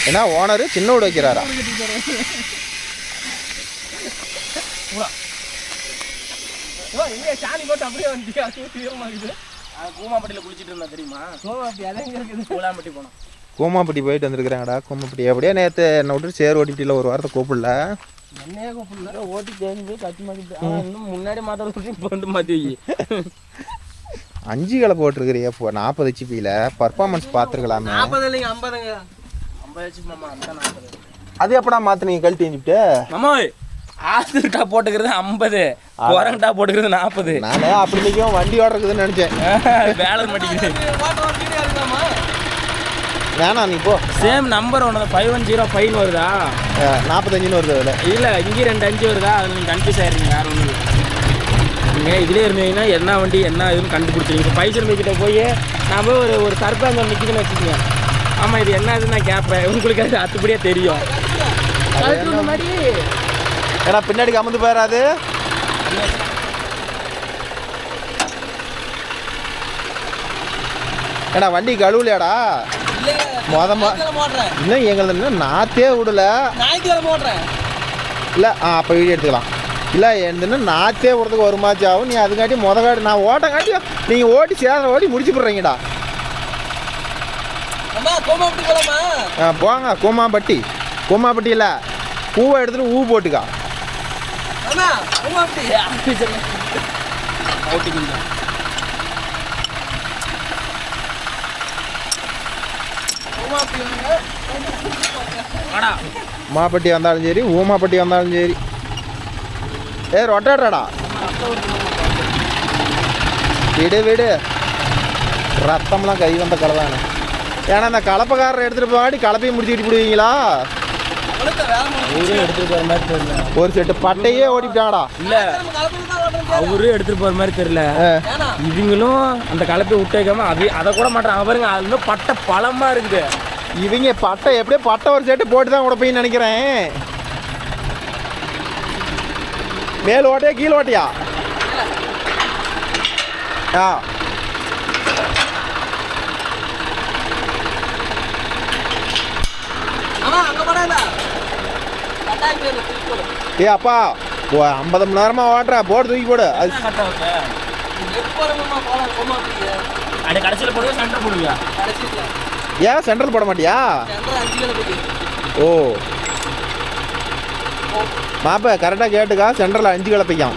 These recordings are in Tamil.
ஏன்னா ஓனரு சின்ன வீடு வைக்கிறாரா? சாணி போட்டு அப்படியே வந்து கூமாப்பட்டியில் குளிச்சுட்டு இருந்தா தெரியுமா? கூலாம்பட்டி போனோம். கூமாப்பட்டி போயிட்டு வந்துருக்குறாங்கடா. கூமாப்பட்டி எப்படியா நேற்று என்னை விட்டு சேர் ஓட்டிட்டில ஒரு வாரத்தை கூப்பிடல. என்னையே கூப்பிடல, ஓட்டி தேடி போய் கட்டி மாற்றிட்டு இன்னும் முன்னாடி மாத்திரம் இப்போ வந்து மாற்றி 5 கிலோ போட்டிருக்கிறியா? இப்போ 40 ஹெச்பியில் பர்ஃபார்மன்ஸ் பார்த்துருக்கலாமே. 40 இல்லைங்க 50ங்க. 50 ஹெச்பி மாமா, அந்த 40. அது எப்படா மாற்றினீங்க கழட்டி செஞ்சுட்டு? மாமா ஆசிர் டாப் போட்டுக்கிறது 50, குரங்கு டாப் போட்டுக்கிறது 40. நானே அப்படி நிற்கும் வண்டி ஓடுறதுன்னு நினச்சேன். பேலன்ஸ் மாட்டிக்குது. வேணாம் நீ போ. சேம் நம்பர் ஒன்று 5105 வருதா? 45 வருது அதில். இல்லை இங்கே 2 5 வருதா? அதில் நீங்கள் கன்ஃபியூஸ் ஆகிடுறீங்க. வேறு ஒன்றும் இல்லை. நீங்கள் இதிலே இருந்தீங்கன்னா என்ன வண்டி என்ன இதுன்னு கண்டுபிடிச்சிங்க. இப்போ பைசர் கிட்ட போய் நான் போய் ஒரு சர்ப்ரைஸ் ஒன்று நிற்கிதுன்னு வச்சுக்கோங்க. ஆமாம் இது என்ன இதுன்னு நான் கேட்பேன். உங்களுக்கு அது அத்துப்படியே தெரியும். அதுக்கு மாதிரி ஏன்னா பின்னாடி கமந்து போயிடாது. ஏடா வண்டி கழுவுலையாடா? இன்னும் எங்களுக்கு நாத்தே விடல. இல்லை அப்போ வீடியோ எடுத்துக்கலாம். இல்லை என்ன நாத்தே விடுறதுக்கு ஒரு மாச்சு ஆகும். நீ அதுக்காட்டி காட்டி நான் ஓட்டங்காட்டியும் நீங்கள் ஓட்டி சேர ஓட்டி முடிச்சு போடுறீங்கடா. போங்க கூமாப்பட்டி. கூமாப்பட்டியில் பூவை எடுத்துட்டு ஊ போட்டுக்கா. மாப்பட்டி வந்தாலும் சரி ஊமாப்பட்டி வந்தாலும் சரி. ரொட்டாடா விடு விடு. ரத்தம்லாம் கை வந்த கலை தானே. ஏன்னா அந்த கலப்பக்காரரை எடுத்துகிட்டு போகாட்டி கலப்பையும் முடிச்சுக்கிட்டு போடுவீங்களா? எடுத்துட்டு போற மாதிரி தெரியல. ஒரு செட்டு பட்டையே ஓட்டிட்டாங்கடா. இல்ல அவரு எடுத்துட்டு போற மாதிரி தெரியல. இவங்களும் அந்த கலப்பை விட்டு வைக்காம அதை கூட மாட்டாங்க. பாருங்க அது இன்னும் பட்டை பழமா இருக்குது. இவங்க பட்டை எப்படியே பட்டை ஒரு செட்டு போட்டு தான் கூட போய் நினைக்கிறேன். மேல் ஓட்டையா கீழே ஓட்டையா? ஏ அப்பா 50 மணி நேரமா ஓட்டுற போட்டு தூக்கி போடு. அது கடைசியில் போடுவா சென்டர் போடுவியா? ஏன் சென்ட்ரல் போட மாட்டியா? ஓ மாப்ப கரெக்டாக கேட்டுக்கா. சென்ட்ரல் 5 கிலப்பைக்கும்.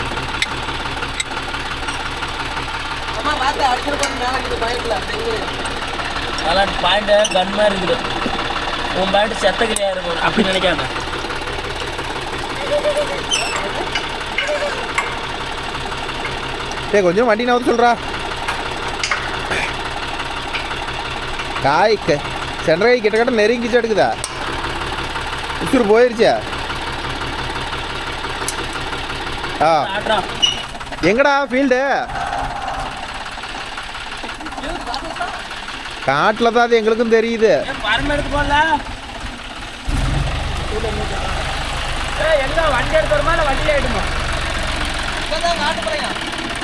பாயிண்ட் கன் மாதிரி இருக்குது. உன் பாயிண்ட் செத்த கிளியா இருக்கும் அப்படின்னு நினைக்காம. சரி கொஞ்சம் வண்டி நான் சொல்கிறா. காய் சென்ட்ரை கிட்ட நெருங்கிச்சு எடுக்குதா? உசுறு போயிருச்சா? எங்கடா ஃபீல்டு? காட்டில் தான் அது எங்களுக்கும் தெரியுது.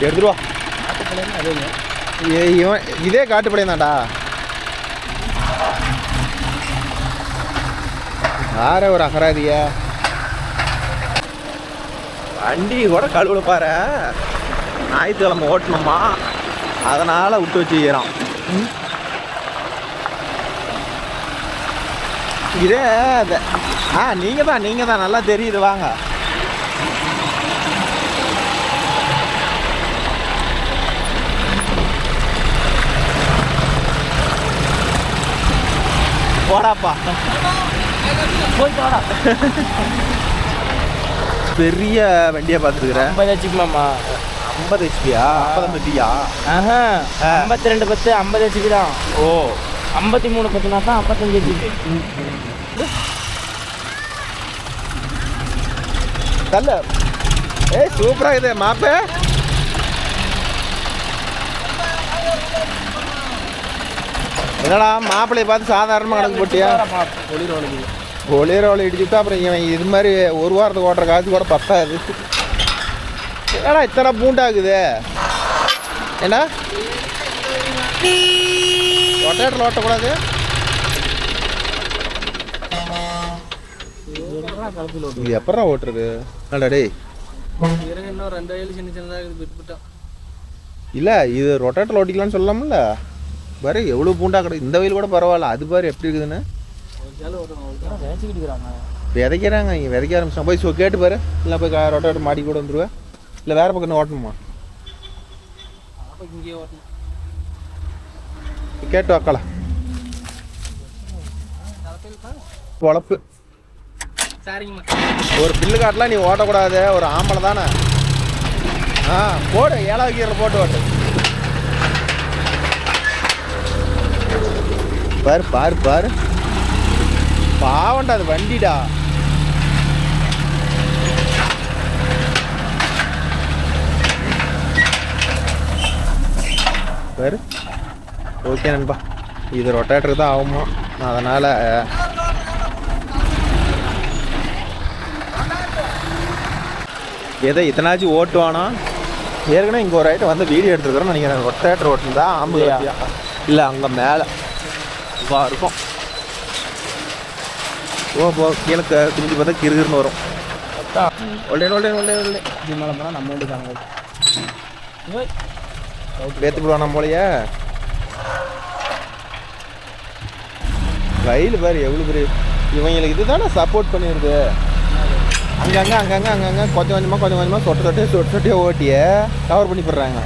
எடுத்துருவா. இவன் இதே காட்டுப்படையும் தான்டா. வேற ஒரு அகராதிய வண்டி கூட கழுவுல பாரு. ஞாயிற்றுக்கிழமை ஓட்டணுமா அதனால் விட்டு வச்சுக்கிறான். இதே நீங்கள் தான் நல்லா தெரியுது. வாங்க போடாப்பா பெரிய வண்டியா பார்த்துருக்குறேன். 50 ஹெச்பிமாமா. 50 ஹெச்பியா? 50 ஹெச்பியா? 52 10 50 ஹெச்பி தான். ஓ 53 10 தான் 55 ஹெச்பி. தல்ல சூப்பராக இது மாப்பே. என்னடா மாப்பிள்ளையை பார்த்து சாதாரணமாக கணக்கு போட்டியா? ஒளிரோலை இடிச்சுட்டா அப்புறம் இவன் இது மாதிரி ஒரு வாரத்துக்கு ஓட்டுற காசு கூட பத்தாது. ஏடா இத்தனை பூண்டாகுது? ஏன்னா ஒட்டாட்டில் ஓட்டக்கூடாது. கலப்பில் ஓட்டு இது எப்படா ஓட்டுறது நல்லா டேய் இறங்க இன்னும் 2 வயல் சின்ன சின்னதாக விட்டுவிட்டோம். இல்லை இது ரொட்டேட்டர் ஓட்டிக்கலாம்னு சொல்லலாம்ல. பாரு எவ்வளோ பூண்டா கிடக்கு. இந்த வயல் கூட பரவாயில்ல. அது பாரு எப்படி இருக்குதுன்னு. விதைக்கிறாங்க. இங்கே விதைக்க ஆரம்பிச்சாங்க. போய் கேட்டு பாரு. இல்லை போய் ரொட்டேட்டர் மாடி கூட வந்துடுவேன். இல்லை வேறு பக்கம் ஓட்டணுமா? இங்கேயே ஓட்டணும். கேட்டு வைக்கலாம். பொழப்பு சரிங்கம்மா. ஒரு பில்லு காட்டலாம் நீ ஓட்டக்கூடாது. ஒரு ஆம்பளை தானே. போடு 7வது கியரில் போட்டு ஓட்டு. பாரு பாரு பாரு பாவண்டா அது வண்டிடா. பாரு. ஓகே நண்பா, இது ரொட்டேட்டருக்கு தான் ஆகுமா, அதனால் எதை இத்தனாச்சும் ஓட்டுவானா. ஏற்கனவே இங்கே ஒரு ஐட்டம் வந்து வீடியோ எடுத்துருக்குறோன்னு நினைக்கிறேன். ரொட்டேட்டர் ஓட்டுனதா ஆம்பளையா இல்லை அங்கே மேலே வா இருக்கும். போ கீழே குஞ்சு பார்த்தா கிருகிருன்னு வரும். ஒல்லே ஒல்லே ஒல்லே ஒல்லே இது மேலே போனால் நம்ம வீட்டு தாங்க பேத்து போடுவானா போலையே. ரயில் பாரு எவ்வளோ பெரிய. இவங்களுக்கு இது தானே சப்போர்ட் பண்ணிடுது. அங்கங்கே கொஞ்சம் கொஞ்சமாக சொட்டியே ஓட்டியே கவர் பண்ணி போடுறாங்க.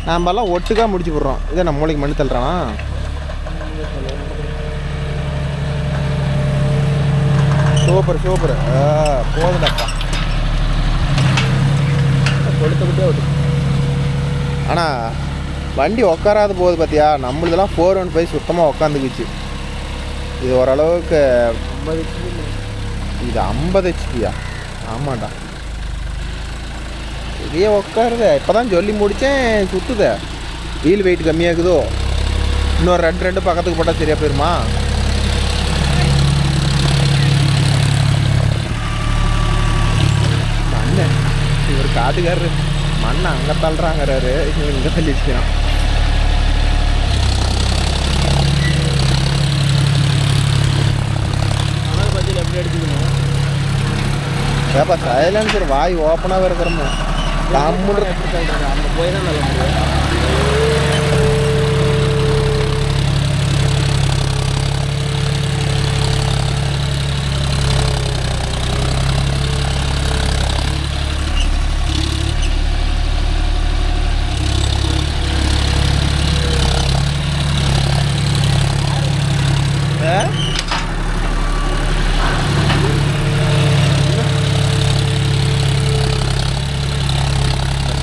நாமெல்லாம் ஒட்டுக்காக முடிச்சு போடுறோம். இதை நம்ம மூளைக்கு மண்ணு தள்ளுறானா. Super super. போதுடாப்பா. கொடுத்துக்கிட்டே ஓட்டு. ஆனால் வண்டி உட்காராத போகுது பார்த்தியா. நம்மளதெல்லாம் 415 சுத்தமாக உட்காந்துக்குச்சு. இது ஓரளவுக்கு 50 HP. இது 50 ஹெச்பியா? ஆமாண்டா. இதே உட்காருத. இப்போ தான் சொல்லி முடித்தேன். சுற்றுத. வீல் வெயிட் கம்மியாகுதோ. இன்னொரு 2 பக்கத்துக்கு போட்டால் சரியாக போயிருமா? மண்ணு இவர் காட்டுக்காரரு மண்ணை அங்கே தள்ளுறாங்கிறாரு. இவங்க இங்கே தள்ளி வச்சுக்கிறான். எப்படி எடுத்துக்கணும்? ஏப்பா சைலன்சர் வாய் ஓப்பனாகவே இருக்கிறோமோ. கம்முன்னு எப்படி தள்ளுறது? அங்கே போய் தான் நல்ல முடியும்.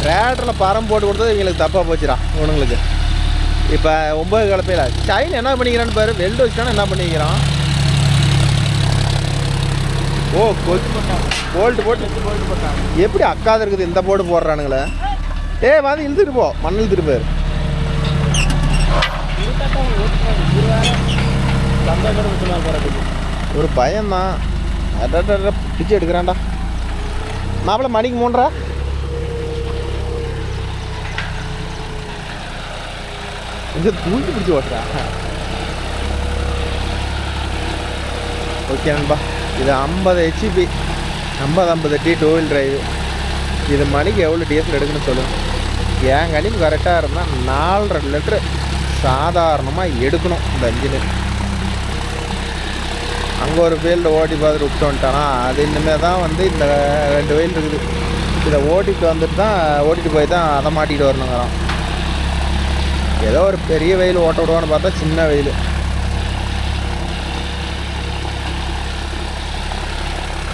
ட்ரேடரில் பரம் போட்டு கொடுத்தது இவங்களுக்கு தப்பாக போச்சுடா இவனுங்களுக்கு. இப்போ 9 கலப்பையில் சைன் என்ன பண்ணிக்கிறான்னு பாரு. வெல்டு வச்சுட்டானா என்ன பண்ணிக்கிறான். போல்ட்டு போட்டான். எப்படி அக்காது இருக்குது இந்த போர்டு போடுறானுங்களே. வந்து இழுத்துட்டு போ. மண் இழுத்துட்டு போயிரு. ஒரு பயம்தான். பிடிச்சி எடுக்கிறான்டா. மாப்பிள்ள மணிக்கு 3:30. கொஞ்சம் தூக்கி பிடிச்சி ஓட்டுறா. ஓகே நண்பா, இது 50 ஹெச்பி 50T 2 வீல் டிரைவு. இது மணிக்கு எவ்வளோ டீசல் எடுக்கணும்னு சொல்லுங்கள். என் கணிப்பு கரெக்டாக இருந்தால் 4.5 லிட்டரு சாதாரணமாக எடுக்கணும் இந்த இன்ஜினு. அங்கே ஒரு ஃபீல்டு ஓட்டி பார்த்துட்டு விட்டு வந்துட்டானா. அது இனிமேல் தான் வந்து இந்த 2 வெயில் இருக்குது. இதை ஓட்டிட்டு போய் தான் அதை மாட்டிகிட்டு வரணுங்கிறான். ஏதோ ஒரு பெரிய வெயில் ஓட்ட விடுவான்னு பார்த்தா சின்ன வெயில்.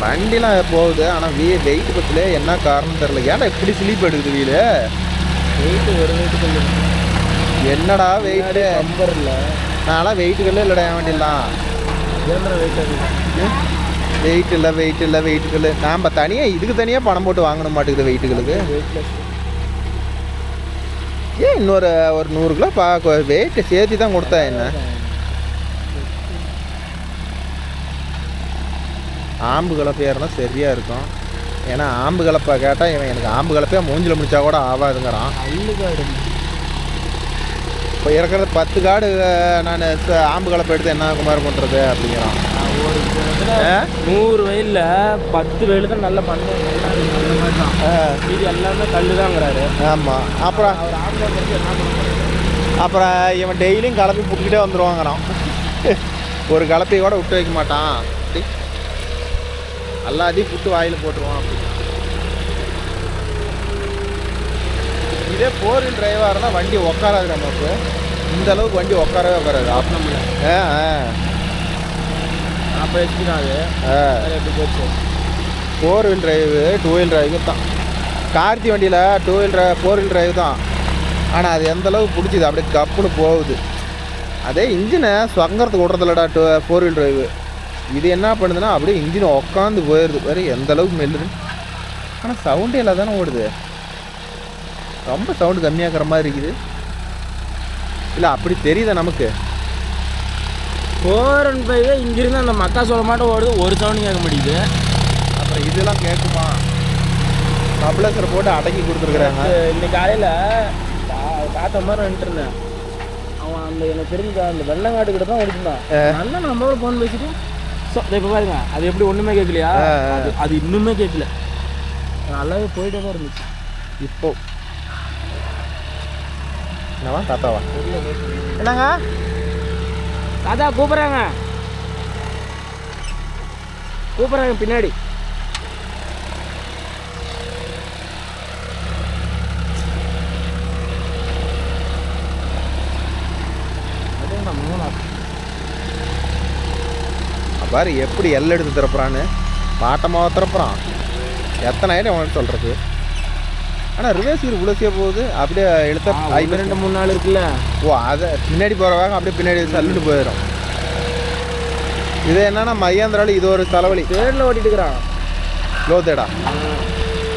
வண்டிலாம் போகுது. ஆனால் வெயிட் பற்றிலே என்ன காரணம் தெரில. ஏன்டா இப்படி ஸ்லீப் எடுக்குது வீலு. வெயிட்டு ஒரு வெயிட்டு என்னடா வெயிட்டு நம்பர் இல்லை. நான்லாம் வெயிட்டுக்கல்ல இல்லைடா. என் வண்டிலாம் வெயிட் இல்லை வெயிட்டுக்கல். நாம் தனியாக இதுக்கு தனியாக பணம் போட்டு வாங்கணும் மாட்டேங்குது வெயிட்டுகளுக்கு. ஏன் இன்னொரு 100 கிலோ வெயிட்டை சேர்த்து தான் கொடுத்தா என்ன. ஆம்பு கலப்பையாக இருந்தால் சரியாக இருக்கும். ஏன்னா ஆம்பு கலப்பை கேட்டால் இவன் எனக்கு ஆம்பு கலப்பையாக மூஞ்சில் முடிச்சா கூட ஆகாதுங்கிறான். இப்போ இருக்கிறது 10 காடு நான் ஆம்பு கலப்பை எடுத்து என்ன குமார் பண்ணுறது அப்படிங்கிறான். ஒரு 100 வயலில் 10 வயலு தான் நல்ல பண்ண அந்த மாதிரி தான். இது எல்லாமே கல் தாங்கிறாரு. ஆமாம். அப்புறம் அவர் ஆம்பளை என்ன பண்ணுறாரு? அப்புறம் இவன் டெய்லியும் கலப்பி புட்டுக்கிட்டே வந்துடுவாங்கிறான். ஒரு கலப்பையை கூட விட்டு வைக்க மாட்டான். அப்படி எல்லாத்தையும் புட்டு வாயில் போட்டுருவான். அப்படி இதே 4 வீல் டிரைவாக இருந்தால் வண்டி உட்காராது. நமக்கு இந்த அளவுக்கு வண்டி உட்காரவே உட்காராது. ஆப்ஷன் இல்லை. 40 HP தான் அது. எப்படி போச்சு 4 வீல் டிரைவு 2 வீல் டிரைவு தான். கார்த்தி வண்டியில் 2 வீல் 4 வீல் டிரைவ் தான். ஆனால் அது எந்த அளவுக்கு பிடிச்சிது, அப்படியே கப்புன்னு போகுது. அதே இன்ஜினை சொங்கறதுக்கு விட்றதில்லடா 4 வீல் டிரைவு. இது என்ன பண்ணுதுன்னா அப்படியே இன்ஜினை உட்காந்து போயிடுது. வேறு எந்த அளவுக்கு மெல்லுது. ஆனால் சவுண்டே இல்லை தானே ஓடுது. ரொம்ப சவுண்டு கம்மியாகிற மாதிரி இருக்குது. இல்லை அப்படி தெரியுதா நமக்கு? 415 இங்கிருந்து அந்த மக்கா சொல்ல மாட்டோம் ஓடுது. ஒரு சவுண்டு கேட்க முடியுது. அப்புறம் இதெல்லாம் கேட்குமா? கப்ளேசரை போட்டு அடக்கி கொடுத்துருக்குறாங்க. இன்னைக்கு காலையில் காத்த மாதிரி நின்றுட்டு இருந்தேன். அவன் அந்த எனக்கு தெரிஞ்ச அந்த வெள்ளங்காட்டு கிட்ட தான் ஓடிச்சுதான். நல்லா நம்மளோட ஃபோன் பேசிட்டு இப்போ பாருங்க, அது எப்படி ஒன்றுமே கேட்கலையா? அது இன்னுமே கேட்கல. நல்லாவே போயிட்டே தான் இருந்துச்சு. இப்போ என்னவா தாத்தாவா? என்னங்க தாத்தா கூப்பிட்றாங்க பின்னாடி. பாரு எப்படி எல் எடுத்து திறப்புறான்னு. பாட்டமாக திறப்புறான். எத்தனை ஆயிரம் அவனுக்கு சொல்கிறது. ஆனால் ரிவர்ஸ் இவ்வளோசியாக போகுது. அப்படியே எடுத்த 2-3 நாள் இருக்குல்ல. ஓ அதை பின்னாடி போகிறவாங்க அப்படியே பின்னாடி சல்லுட்டு போயிடும். இது என்னன்னா மகேந்திராவில் இது ஒரு தலைவலி. தேடில் ஓட்டிட்டு இருக்கிறான். லோ தேடா.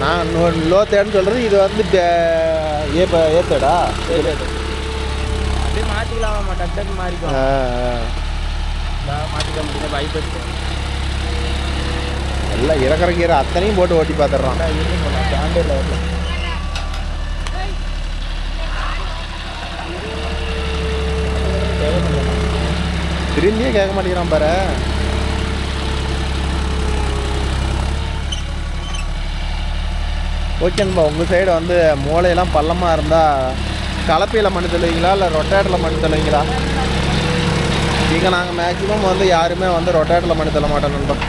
நான் லோ தேடுன்னு சொல்கிறது. இது வந்து ஏ தேடா. அப்படியே மாற்றிக்கலாமா? டக்கு மாறிக்கலாம். மாற்றிக்க முடியுங்க. பைப் எடுத்து எல்லாம் இறக்குற கீரை அத்தனையும் போட்டு ஓட்டி பார்த்துட்றான். ஸ்டாண்டர்டில் ஓட்டலாம். திரும்பியே கேட்க மாட்டேங்கிறான் பாரு. ஓகேங்கப்பா. உங்கள் சைடு வந்து மூளையெல்லாம் பள்ளமாக இருந்தால் கலப்பையில் மண் தள்ளுவீங்களா இல்லை ரொட்டேட்டரில் மண் தள்ளுவீங்களா? இங்கே நாங்கள் மேக்ஸிமம் வந்து யாருமே வந்து ரொட்டேட்டரில் மண் தள்ள மாட்டோம் நண்பர்.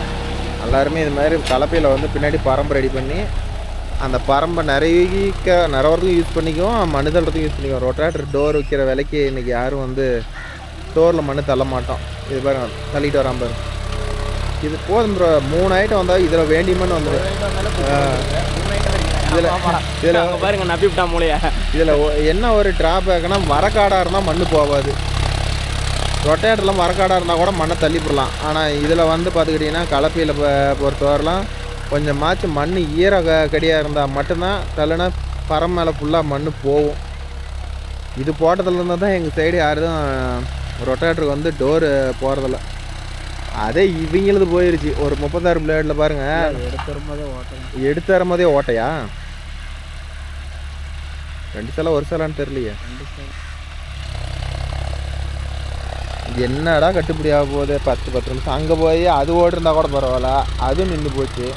எல்லாருமே இது மாதிரி கலப்பையில் வந்து பின்னாடி பரம்பு ரெடி பண்ணி அந்த பரம்பை நிறையவரைக்கும் யூஸ் பண்ணிக்குவோம். மண் தள்ளுறதுக்கும் யூஸ் பண்ணிக்குவோம். ரொட்டேட்டர் டோர் வைக்கிற விலைக்கு இன்றைக்கி யாரும் வந்து ஸ்டோரில் மண் தள்ள மாட்டோம். இது பாருங்க தள்ளிட்டு வரான் பாரு. இது போதும் ப்ரோ. 3 ஐட்டம் வந்தால் இதில் வேண்டிய மண் வந்துடும். இதில் பாருங்க நப்பிவிட்டா மூளையா. இதில் என்ன ஒரு ட்ராபேக்னா மரக்காடாக இருந்தால் மண் போகாது. ரொட்டேட்டரில் மரக்காடாக இருந்தால் கூட மண்ணை தள்ளிவிடலாம். ஆனால் இதில் வந்து பார்த்துக்கிட்டிங்கன்னா கலப்பையில் பொறுத்தவரைலாம் கொஞ்சமாச்சு மண் கடியாக இருந்தால் மட்டும்தான் தள்ளுனா பரம் மேலே ஃபுல்லாக மண் போகும். இது போட்டதுலேருந்து தான் எங்கள் சைடு யாரும் ரொட்டேட்டருக்கு வந்து டோரு போகிறதில்ல. அதே இவங்களது போயிடுச்சு. ஒரு 36 பிளேடில் பாருங்கள் எடுத்து வரும்போதே ஓட்டையா? 2 சிலை ஒரு சிலான்னு தெரியலையே. என்னடா கட்டுப்படி ஆக போகுது? 10 நிமிஷம் அங்கே போய் அது ஓடிருந்தா கூட பரவாயில்ல. அதுவும் நின்று போச்சு.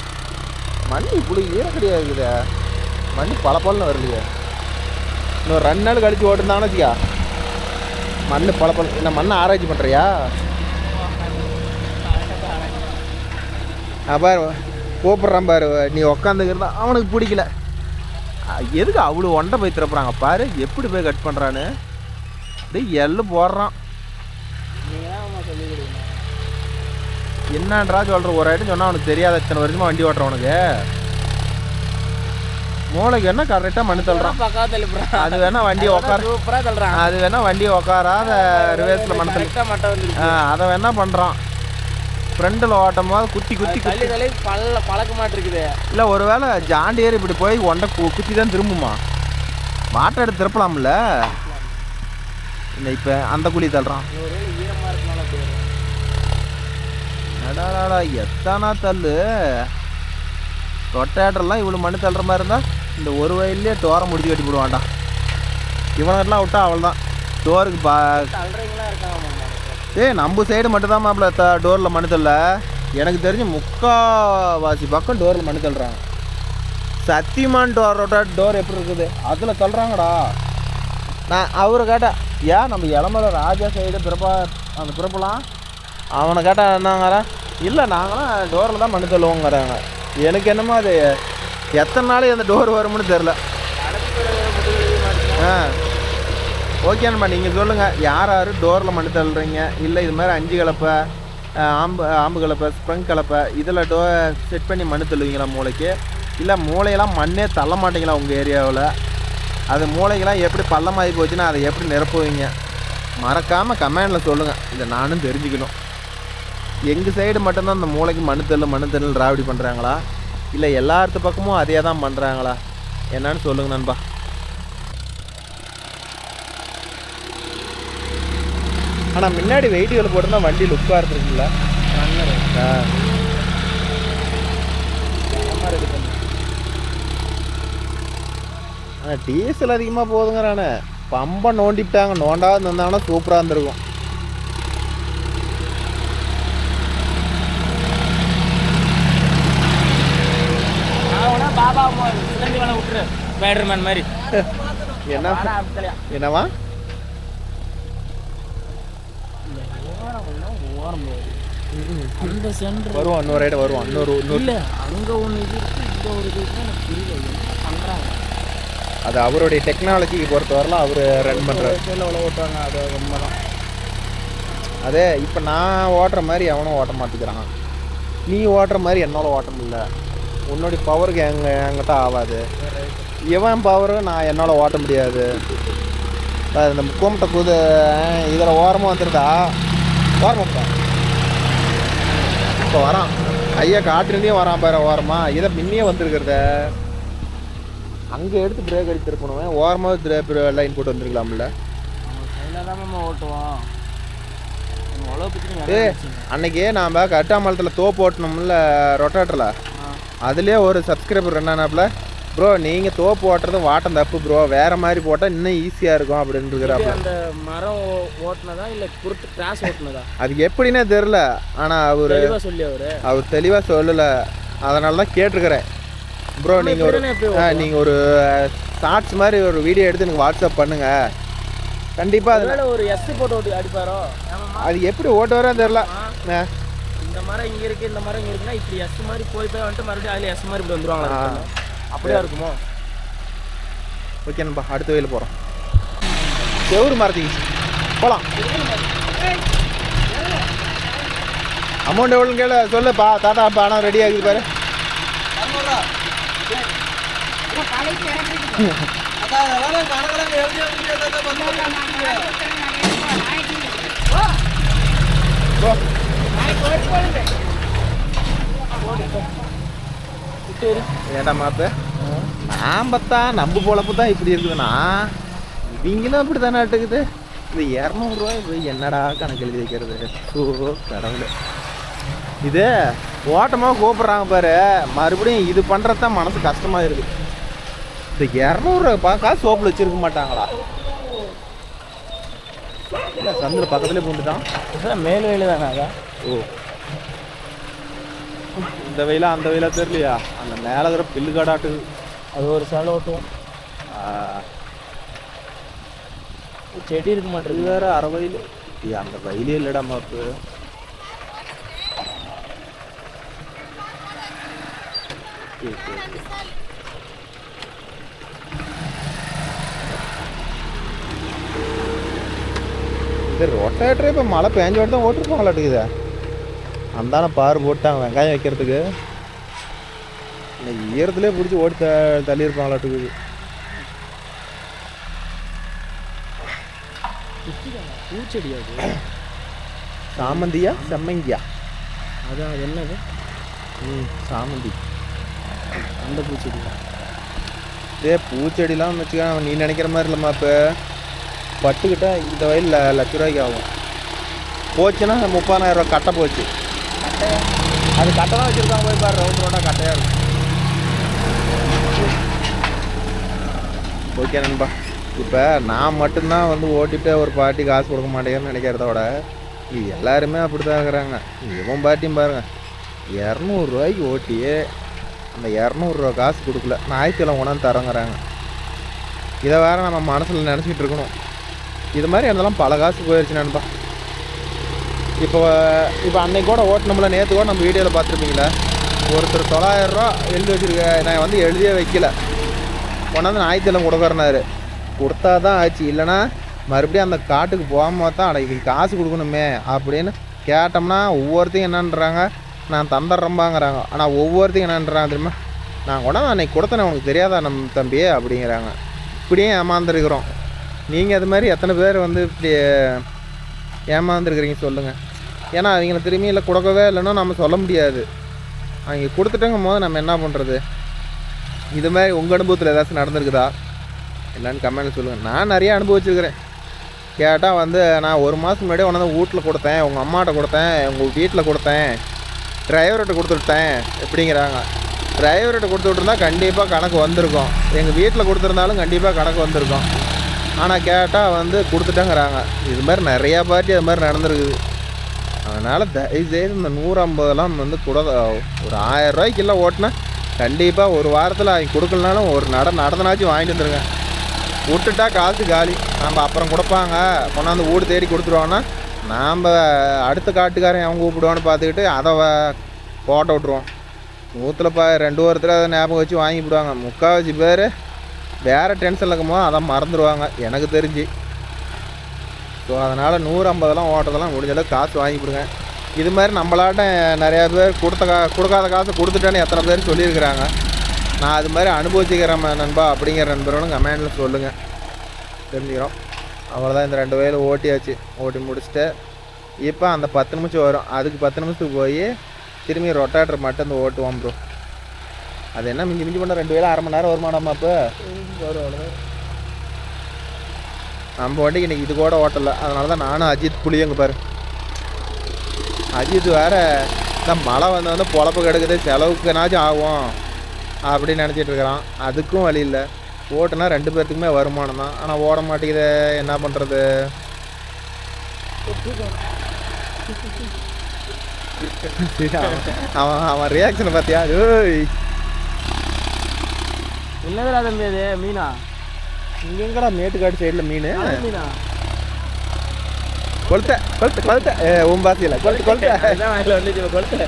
மண் இப்படி ஈரக்கடியாக இருக்குதே. மண் பழப்பழன்னு வரலையே. இன்னும் 2 நாள் கழித்து ஓட்டிருந்தாங்கன்னு வச்சுக்கா மண் பழப்பழம். என்ன மண்ணை ஆராய்ச்சி பண்ணுறியா? பாரு கூப்பிட்றான் பாரு. நீ உக்காந்துக்கிறதா அவனுக்கு பிடிக்கல. எதுக்கு அவ்வளோ ஒண்டை போய் திறப்புறாங்க பாரு. எப்படி போய் கட் பண்ணுறான்னு எள்ளு போடுறான். என்னன்றா சொல்கிற? ஒரு ஐட்டம் சொன்னால் அவனுக்கு தெரியாத. இத்தனை வருஷமாக வண்டி ஓட்டுறவனுக்கு மூளைக்கு என்ன கரெக்டாக மண்ணு தள்ளுறான். அது வேணா வண்டியை உட்கார அது வேணா வண்டியை உட்காராத ரிவர்ஸில் மண்ணு தள்ளி அதை வேணா பண்ணுறான். ஃப்ரெண்டில் ஓட்டும் போது குத்தி பழக்க மாட்டிருக்குது. இல்லை ஒரு வேளை ஜாண்டியர் இப்படி போய் ஒண்டை குத்தி தான் திரும்புமா? மாட்டை எடுத்து திருப்பலாம்ல. இல்லை இப்போ அந்த குழி தள்ளுறான். அடாடா எத்தானா தள்ளு. ரொட்டேட்டர்லாம் இவ்வளோ மண்ணு தள்ளுற மாதிரி இருந்தால் இந்த ஒரு வயல்லே டோரை முடிச்சு கட்டி போடுவான்டா. இவனெல்லாம் விட்டா அவள் தான். டோருக்கு தள்ளுறீங்களா இருக்காங்க. நம்ம சைடு மட்டும்தான் மாப்பிள்ள டோரில் மண்ணு தள்ள. எனக்கு தெரிஞ்சு முக்கால்வாசி பக்கம் டோரில் மண்ணு தள்ளுறாங்க. சத்தியமான டோர் எப்படி இருக்குது அதில் தள்ளுறாங்கடா. நான் அவரை கேட்டேன், ஏன் நம்ம இளமலை ராஜா சைடு அந்த பிறப்பெல்லாம் அவனை கேட்டால் என்னங்கிறா, இல்லை நாங்களாம் டோரில் தான் மண்ணு தள்ளுவோங்கிறாங்க. எனக்கு என்னமோ அது எத்தனை நாள் அந்த டோர் வரும்னு தெரில. ஓகேண்ணா, நீங்கள் சொல்லுங்கள் யார் யார் டோரில் மண்ணு தள்ளுறீங்க, இல்லை இது மாதிரி 5 கலப்பை ஆம்பு கலப்பை ஸ்ப்ரங் கலப்பை இதில் செட் பண்ணி மண்ணு தள்ளுவீங்களா மூளைக்கு, இல்லை மூளையெல்லாம் மண்ணே தள்ள மாட்டீங்களா உங்கள் ஏரியாவில், அது மூளைக்கெல்லாம் எப்படி பள்ளமாகி போச்சுன்னா அதை எப்படி நிரப்புவீங்க, மறக்காமல் கமெண்டில் சொல்லுங்கள். இதை நானும் தெரிஞ்சுக்கணும். எங்கள் சைடு மட்டும்தான் அந்த மூளைக்கு மண்ணு தள்ளு ராவடி பண்ணுறாங்களா, இல்லை எல்லாத்து பக்கமும் அதே தான் பண்ணுறாங்களா என்னன்னு சொல்லுங்க நண்பா. ஆனால் முன்னாடி வெயிட்டுகளை போட்டுருந்தா வண்டி லுக்காக இருக்குங்களா. ஆனால் டீசல் அதிகமாக போதுங்கிறானே. பம்பை நோண்டிவிட்டாங்க, நோண்டாவது இருந்தாங்கன்னா சூப்பராக இருந்திருக்கும். என்னவா வருவோம், இன்னொரு ரைடு வருவோம். இல்லை அங்கே ஒன்று இது இருக்குது, இங்கே ஒரு இது இருக்குது, எனக்கு புரியல என்ன பண்ணுறாங்க. அது அவருடைய டெக்னாலஜிக்கு பொறுத்தவரைலாம் அவர் ரன் பண்ணுறாரு. எவ்வளோ ஓட்டுவாங்க, அது ரொம்ப தான். அதே இப்போ நான் ஓட்டுற மாதிரி எவனும் ஓட்ட மாட்டேங்கிறான். நீ ஓட்டுற மாதிரி என்னால் ஓட்ட முடியல. உன்னுடைய பவருக்கு என்கிட்ட ஆகாது. இவன் பவரு நான் என்னால் ஓட்ட முடியாது. இந்த கோமட்டை கூது இதில் ஓரமாக வந்துருதா, ஓரமாப்பா இப்போ வரான். ஐயா காட்டுலேயே வரான் பாரு ஓரமாக. இதை முன்னே வந்துருக்கிறத அங்கே எடுத்து பிரேக் அடித்து இருக்கணும். ஓரமாக லைன் போட்டு வந்துருக்கலாம்ல. ஓட்டுவோம். அன்னைக்கு நாம் கட்டாமலத்தில் தோப்பு ஓட்டணும்ல ரொட்டாட்டரில், அதுலேயே ஒரு சப்ஸ்கிரைபர் என்னன்னாப்புல, ப்ரோ நீங்கள் தோப்பு ஓட்டுறது வாட்டம் தப்பு ப்ரோ, வேறு மாதிரி போட்டால் இன்னும் ஈஸியாக இருக்கும் அப்படின்னு இருக்கிறாப்புல. அந்த மரம் ஓட்டுனதா இல்லை குருட்டு கிராஸ் ஓட்டுனதா அது எப்படின்னே தெரில. ஆனால் அவர் தெளிவாக சொல்லலை. அதனால தான் கேட்டிருக்கிறேன். ப்ரோ நீங்கள் ஒரு ஷார்ட்ஸ் மாதிரி ஒரு வீடியோ எடுத்து எனக்கு வாட்ஸ்அப் பண்ணுங்கள். கண்டிப்பாக அதில் ஒரு எஸ் போட்டு ஓட்டி அடிப்பாரோ. அது எப்படி ஓட்டு வரா தெரில. இந்த மரம் இங்கே இருக்குது, இந்த மரம் இங்கே இருக்குன்னா இப்படி எஸ் மாதிரி போய் வந்துட்டு மறுபடியும் அதில் எஸ் மாதிரி இப்படி வந்துடுவாங்களா, அப்படியா இருக்குமோ. ஓகே நண்பா, அடுத்த வயலில் போகிறோம். செவ்வறு மரத்திங்க போகலாம். அமௌண்ட் எவ்வளோன்னு கேளு சொல்லுப்பா. தாத்தா பணம் ரெடி ஆகுது பாரு. ஏடா மாப்ப நான் பார்த்தா நம்ம பொழப்பு தான் இப்படி இருக்குதுண்ணா, இவங்களும் அப்படி தானே இருக்குது. இந்த 200 ரூபாய் என்னடா கணக்கு எழுதி வைக்கிறது. கடவுள், இது ஓட்டமாக கூப்பிட்றாங்க பாரு, மறுபடியும் இது பண்ணுறது தான் மனசு கஷ்டமாக இருக்குது. இந்த 200 ரூபாய் பார்க்க சோப்பில் வச்சுருக்க மாட்டாங்களா? இல்லை சந்திர பக்கத்துலேயே பூந்துட்டான். மேல் வெயில் தானே அதான். ஓ, இந்த வெயிலா அந்த வெயிலா தெரியலையா? அந்த மேலே இருக்கிற பில்லு காடாட்டுது, அது ஒரு சேலை ஓட்டுவோம். செடி இருக்க மாட்டேங்குது வேறு அரை வயல். அந்த வயலே இல்லைடா மாப்பு. இது ரொட்டேட்டரே இப்போ மழை பேஞ்ச வாட்டி தான் ஓட்டிருப்பாங்களாட்டுக்குதே. அந்தான பாரு போட்டாங்க வெங்காயம் வைக்கிறதுக்கு. இந்த ஈரத்துலேயே பிடிச்சி ஓடி தள்ளியிருப்பாங்களாட்டுக்குது. பூச்செடியா அது? சாமந்தியா செம்மங்கியா? அதான் அது என்னது? சாமந்தி. அந்த பூச்செடி பூச்செடிலாம் வச்சுக்க நீ நினைக்கிற மாதிரி இல்லைம்மா. இப்போ பட்டுக்கிட்ட இந்த வயலில் 1 லட்ச ரூபாய்க்கு ஆகும். போச்சுன்னா 30,000 ரூபா கட்டை போச்சு. அது கட்டை தான் வச்சுருக்காங்க. போய் பாரு, ரவுண்ட் ரோடாக கட்டையாக இருக்கும். ஓகே நண்பா, இப்போ நான் மட்டும்தான் வந்து ஓட்டிட்டு ஒரு பாட்டி காசு கொடுக்க மாட்டேங்கிறேன்னு நினைக்கிறத விட இது எல்லாருமே அப்படி தான் இருக்கிறாங்க. இவன் பாட்டியும் பாருங்கள், 200 ஓட்டி அந்த 200 காசு கொடுக்கல, ஞாயிற்றுக்கிழமை கொண்டாந்து தரங்கிறாங்க. இதை வேறு நம்ம மனசில் நினச்சிக்கிட்டு இருக்கணும். இது மாதிரி அதெல்லாம் பல காசு போயிடுச்சு நண்பா. இப்போ அன்னைக்கு கூட ஓட்டினோம்ல, நேற்று கூட நம்ம வீடியோவில் பார்த்துருப்பீங்களா, ஒருத்தர் 900 ரூபா எழுதி வச்சுருக்க, நான் வந்து எழுதியே வைக்கல, கொண்டாந்து ஞாயிற்றுக்கிழமை கொடுக்குறனாரு. கொடுத்தா தான் ஆச்சு, இல்லைனா மறுபடியும் அந்த காட்டுக்கு போகும்போது தான் அன்றைக்கி காசு கொடுக்கணுமே அப்படின்னு கேட்டோம்னா ஒவ்வொருத்தையும் என்னன்றாங்க, நான் தந்துடுறம்பாங்கிறாங்க. ஆனால் ஒவ்வொருத்தையும் என்னன்றாங்க தெரியுமா, நான் கொண்டாந்து அன்றைக்கி கொடுத்தேன் உனக்கு தெரியாதா நம்ம தம்பி அப்படிங்கிறாங்க. இப்படியே ஏமாந்துருக்குறோம். நீங்கள் அது மாதிரி எத்தனை பேர் வந்து இப்படி ஏமாந்துருக்குறீங்க சொல்லுங்கள். ஏன்னா அவங்கள திரும்பி இல்லை கொடுக்கவே இல்லைன்னா நம்ம சொல்ல முடியாது. அவங்க கொடுத்துட்டங்கும் போது நம்ம என்ன பண்ணுறது? இது மாதிரி உங்கள் அனுபவத்தில் ஏதாச்சும் நடந்திருக்குதா என்னன்னு கமெண்ட்டில் சொல்லுங்கள். நான் நிறைய அனுபவிச்சிருக்கிறேன். கேட்டால் வந்து நான் 1 மாதத்துக்கு முன்னாடியே உடனே வீட்டில் கொடுத்தேன், உங்கள் அம்மாட்ட கொடுத்தேன், உங்கள் வீட்டில் கொடுத்தேன், டிரைவர்கிட்ட கொடுத்துட்டேன் எப்படிங்கிறாங்க. டிரைவர்கிட்ட கொடுத்து விட்டுருந்தா கண்டிப்பாக கணக்கு வந்திருக்கும், எங்கள் வீட்டில் கொடுத்துருந்தாலும் கண்டிப்பாக கணக்கு வந்திருக்கும். ஆனால் கேட்டால் வந்து கொடுத்துட்டேங்கிறாங்க. இது மாதிரி நிறையா பார்ட்டி அது மாதிரி நடந்துருக்குது. அதனால் தயவுசெய்து இந்த 150 வந்து கூட ஒரு 1000 ரூபாய்க்கெல்லாம் ஓட்டினா கண்டிப்பாக ஒரு வாரத்தில் அவங்க கொடுக்கலனாலும் ஒரு நடந்தனாச்சும் வாங்கிட்டு வந்துருங்க. விட்டுட்டா காசு காலி. நம்ம அப்புறம் கொடுப்பாங்க, கொண்டாந்து வீடு தேடி கொடுத்துருவோன்னா நாம் அடுத்த காட்டுக்காரன் அவங்க கூப்பிடுவான்னு பார்த்துக்கிட்டு அதை போட்ட விட்ருவோம். 2 ஒருத்தர் அதை ஞாபகம் வச்சு வாங்கிவிடுவாங்க. 3/4 பேர் வேறு டென்ஷனில் இருக்கும்போது அதை மறந்துடுவாங்க எனக்கு தெரிஞ்சு. ஸோ அதனால் 150 ஓட்டுறதெல்லாம் முடிஞ்சளவு காசு வாங்கிவிடுங்க. இது மாதிரி நம்மளாட்ட நிறையா பேர் கொடுக்காத காசை கொடுத்துட்டேன்னு எத்தனை பேர் சொல்லியிருக்கிறாங்க. நான் அது மாதிரி அனுபவிச்சுக்கிறேன் நண்பா அப்படிங்கிற நண்பர்களும் கமெண்டில் சொல்லுங்கள், தெரிஞ்சுக்கிறோம். அவ்வளோதான், இந்த 2 வயலில் ஓட்டியாச்சு. ஓட்டி முடிச்சுட்டு இப்போ அந்த 10 நிமிஷம் வரும், அதுக்கு 10 நிமிஷத்துக்கு போய் திரும்பி ரொட்டேட்டர் மட்டும் இந்த ஓட்டுவோம் ப்ரோ. அது என்ன மிஞ்சி பண்ண 2 வேலை 1/2 மணி நேரம் வருமானம்மா? இப்போ வரும். நம்ம வண்டிக்கு இன்றைக்கி இது கூட ஓட்டலை, அதனால தான் நானும் அஜித் புளியங்க பாரு. அஜித் வேறு இந்த மழை வந்து பொழப்பு கெடுக்குது, செலவுக்குனாச்சும் ஆகும் அப்படின்னு நினச்சிட்டு இருக்கிறான். அதுக்கும் வழி இல்லை. ஓட்டுனா 2 பேர்த்துக்குமே வருமானம் தான், ஆனால் ஓட மாட்டேங்குது, என்ன பண்ணுறது? அவன் ரியாக்ஷனை பார்த்தியா? என்னதுடா தம்பி அது மீனா? இங்கெங்கடா மேட்டுக்காடு சைடில் மீன் மீனா கொளுத்த உம்பாசியில் கொளுத்த.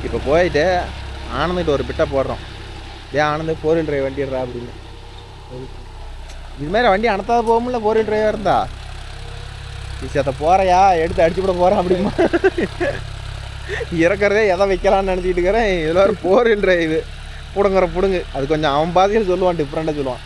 இப்போ போயிட்டு ஆனந்துட்டு ஒரு பிட்டை போடுறோம். ஆனந்து 4 வீல் டிரைவ் வண்டிடுறா அப்படின்னு. இதுமாரி வண்டி அனத்தாவது போகும்ல 4 வீல் டிரைவாக இருந்தா. விஷயத்தை போகிறையா எடுத்து அடிச்சு விட போகிறான் அப்படிமா. இறக்குறதே எதை வைக்கலான்னு நினச்சிக்கிட்டு இருக்கிறேன். இதில் ஒரு 4 வீல் டிரைவு புடுங்கு. அது கொஞ்சம் அவன் பாதையில் சொல்லுவான், டிஃப்ரெண்ட்டாக சொல்லுவான்.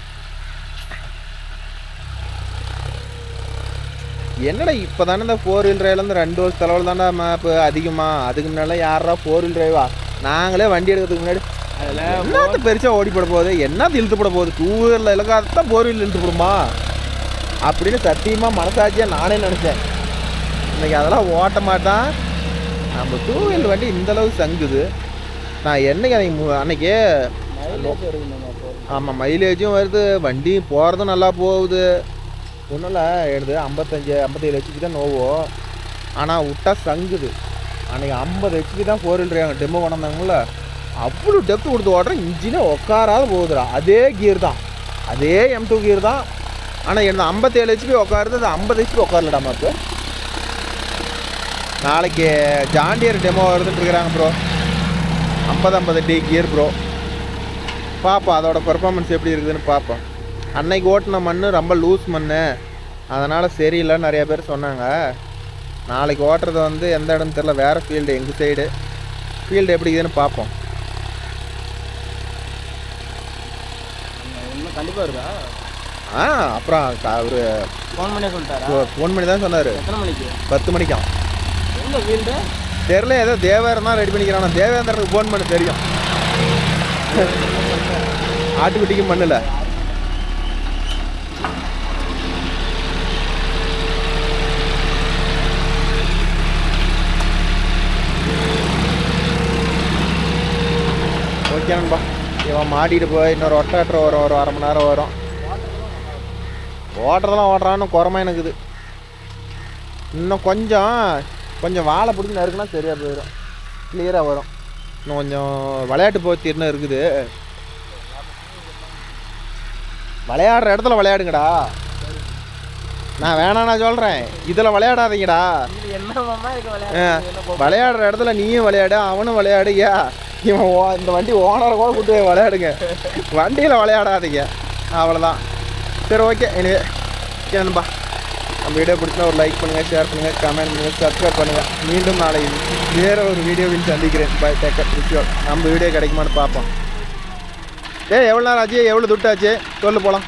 என்னடா இப்போ தானே இந்த 4 வீல் டிரைவ்லேருந்து 2 வருஷம் செலவில் தானே மேப்பு அதிகமாக. அதுக்கு முன்னாடி யாரா 4 வீல் டிரைவா? நாங்களே வண்டி எடுக்கிறதுக்கு முன்னாடி அதில் என்னத்த பெருசாக ஓடிப்பட போகுது, என்னத்து இழுத்துப்பட போகுது, 2 வீலரில் இலக்காதான் 4 வீல் இழுத்துப்படுமா அப்படின்னு சத்தியமாக மனசாட்சியாக நானே நினச்சேன். இன்றைக்கி அதெல்லாம் ஓட்ட மாட்டான். நம்ம 2 வீல் வண்டி இந்தளவுக்கு சங்குது. நான் என்னைக்கு அன்றைக்கி ஆமாம் மைலேஜும் வருது, வண்டி போகிறதும் நல்லா போகுது. ஒன்றும் எடுத்து 55-57 ஹெச்பி தான் நோவோ, ஆனால் விட்டா சங்குது. அன்றைக்கி 50 ஹெச்பி தான் 4 வீல் டிரைவ் டெமோ கொண்டாந்தாங்கள, அவ்வளோ டெப்த்து கொடுத்து ஓடுறேன், இன்ஜினே உட்காராத போகுதுடா. அதே கியர் தான், அதே M2 கியர் தான். ஆனால் எனக்கு 57 ஹெச்பி உட்காருது, அது 50 ஹெச்பி உட்காரலடா மாப்பு. நாளைக்கு ஜாண்டியர் டெமோ வருதுன்னு இருக்கிறாங்க ப்ரோ, 50-50D கியர் ப்ரோ. பார்ப்போம் அதோட பெர்ஃபார்மன்ஸ் எப்படி இருக்குதுன்னு பார்ப்போம். அன்னைக்கு ஓட்டின மண் ரொம்ப லூஸ் மண், அதனால் சரியில்லைன்னு நிறைய பேர் சொன்னாங்க. நாளைக்கு ஓட்டுறது வந்து எந்த இடம்னு தெரில, வேறு ஃபீல்டு, எங்கள் சைடு ஃபீல்டு எப்படி இருக்குதுன்னு பார்ப்போம். கண்டிப்பாக இருக்கா? அப்புறம் அவர் ஃபோன் பண்ணி தான் சொன்னார். எத்தனை மணிக்கு? 10 மணிக்காம். எந்த ஃபீல்டு தெரில, ஏதோ தேவேந்திரன் தான் ரெடி பண்ணிக்கிறான். தேவேந்திரனுக்கு ஃபோன் பண்ண தெரியும், ஆட்டுக்குட்டிக்கும் பண்ணல. ஓகே நண்பா, இவன் மாட்டிகிட்டு போய் இன்னொரு ஒட்டாட்டுற வரும் ஒரு அரை மணி நேரம் வரும். ஓட்டுறதெல்லாம் ஓட்டுறான்னு குறமா எனக்குது. இன்னும் கொஞ்சம் வாழை பிடிச்சி நறுக்குனா சரியாக போயிடும், கிளியராக வரும். இன்னும் கொஞ்சம் விளையாட்டு போத்தின்னு இருக்குது. விளையாடுற இடத்துல விளையாடுங்கடா. நான் வேணாம் நான் சொல்கிறேன், இதில் விளையாடாதீங்கடா. விளையாடுற இடத்துல நீயும் விளையாடு, அவனும் விளையாடு. இவன் இந்த வண்டி ஓனரை கூட கூட்டு போய் விளையாடுங்க, வண்டியில் விளையாடாதீங்க. அவ்வளோதான். சரி, ஓகே. எனவே நண்பா, நம்ம வீடியோ பிடிச்சினா ஒரு லைக் பண்ணுங்கள், ஷேர் பண்ணுங்கள், கமெண்ட் பண்ணுங்கள், சப்ஸ்கிரைப் பண்ணுங்கள். மீண்டும் நாளை வேறு ஒரு வீடியோவில் சந்திக்கிறேன். பை, டேக் கேர், விஷயம். நம்ம வீடியோ கிடைக்குமான்னு பார்ப்போம். எவ்வளோ நேரம் ஆச்சு, எவ்வளோ துட்டாச்சு சொல்லு போகலாம்.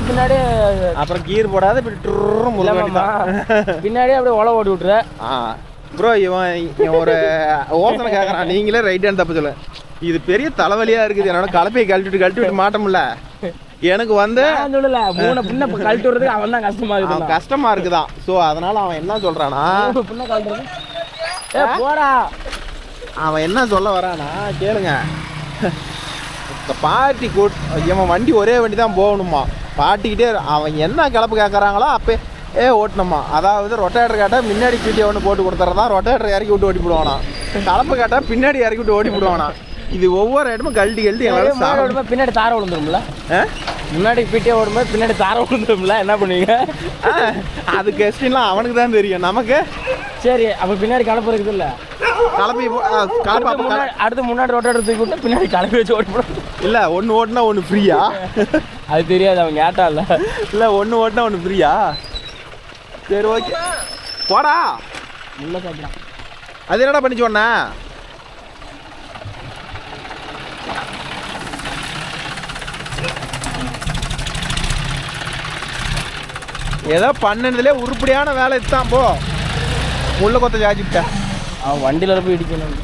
பின்னாடி அப்புறம் கீர் போடாத பின்னாடியே அப்படியே ஒலை ஓடி விட்டுற. ப்ரோ, இவன் ஒரு ஓசனை கேட்குறான், நீங்களே ரைட் ஹேண்ட் தப்பு சொல்ல. இது பெரிய தலைவலியாக இருக்குது. என்னோட கலப்பையை கழட்டி விட்டு மாட்டோம்ல. எனக்கு வந்து சொல்லல, மூணு பின்ன கழட்டி விடுறதுக்கு அவன் தான் கஷ்டமா இருக்குதான். ஸோ அதனால அவன் என்ன சொல்றானா, பின்ன கழட்டுறது போடா. அவன் என்ன சொல்ல வரானா கேளுங்க. இந்த பார்ட்டி இவன் வண்டி ஒரே வண்டி தான் போகணுமா, பாட்டிக்கிட்டே. அவன் என்ன கலப்பு கேட்குறாங்களோ அப்போ ஓட்டணுமா. அதாவது ரொட்டேட்டர் கேட்டால் முன்னாடி பீட்டியை ஒன்று போட்டு கொடுத்துறதா, ரொட்டேட்டர் இறக்கி விட்டு ஓட்டி போடுவானா. கலப்பு கேட்டால் பின்னாடி இறக்கி விட்டு ஓட்டி போடுவானா. இது ஒவ்வொரு இடமும் கழட்டி எங்களால் பின்னாடி தார விழுந்துரும்ல. முன்னாடி பீட்டியை ஓடும்போது பின்னாடி தார விழுந்துரும்ல, என்ன பண்ணுவீங்க? அது கெஸ்டின்லாம் அவனுக்கு தான் தெரியும், நமக்கு. சரி, அப்போ பின்னாடி கலப்பு இருக்குது இல்லை, கலப்பி அடுத்து முன்னாடி ரொட்டேட்டர் தூக்கி விட்டு பின்னாடி கலப்பி வச்சு ஓட்டி போடும். இல்லை, ஒன்று ஓட்டினா ஒன்று ஃப்ரீயா? அது தெரியாது, அவங்க கேட்டா இல்லை. இல்லை, ஒன்று ஓட்டினா ஒன்று ஃப்ரீயா? சரி, ஓகே, போடா. முள்ள சாப்பிடலாம். அது என்னடா பண்ணி சொன்ன? ஏதோ பண்ணதுலேயே உருப்படியான வேலை இதுதான். போ, முள்ள கொத்த ஜாஜிக்கிட்ட அவன் வண்டியில் போய் இடிக்கணும்.